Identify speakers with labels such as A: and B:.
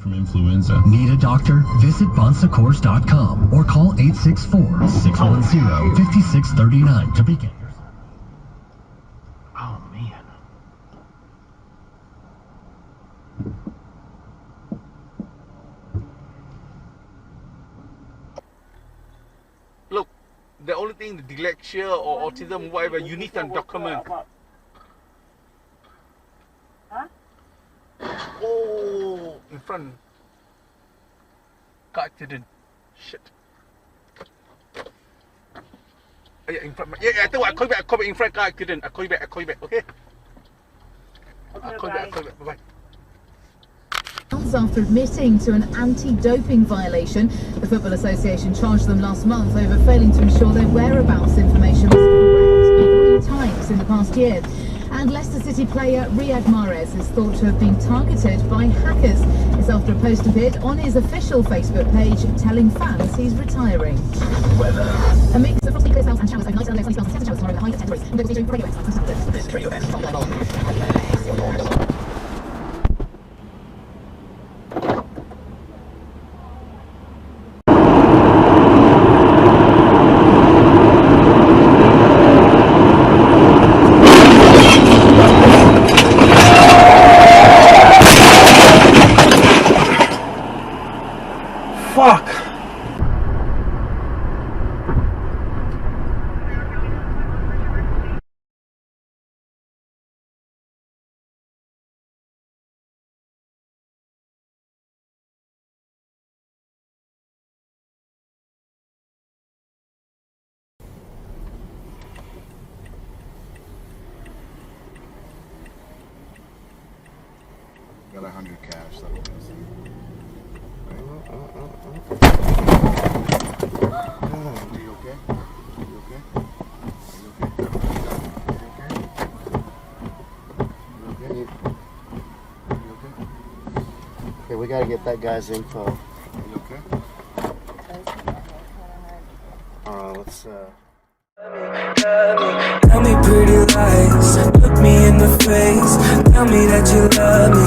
A: from influenza.
B: Need a doctor? Visit bonsacors.com or call 864-610-5639 to begin.
A: Oh, man.
C: Look, the only thing, the dyslexia or autism, whatever, you need some document.
D: Huh?
C: Oh, in front. Car accident. Shit. Yeah, in front. Yeah, I tell you what, I call you back in front, car accident. I call you back, okay? I'll call you back, bye-bye.
E: Months after admitting to an anti-doping violation, the Football Association charged them last month over failing to ensure their whereabouts information was correct 3 times in the past year. And Leicester City player Riyad Mahrez is thought to have been targeted by hackers. It's after a post appeared on his official Facebook page telling fans he's retiring.
B: Weather.
E: A mix of frosty clear spells and showers overnight, and sunny spells and showers tomorrow with a high of 10 degrees. And we'll be doing radio X on Saturday.
B: This is Radio X.
A: Fuck!
F: Got 100 cash. That was Are you okay? Are you okay?
G: Okay, we gotta get that guy's info.
F: Are you okay?
G: Alright, let's
H: Tell me pretty lies, look me in the face. Tell me that you love me,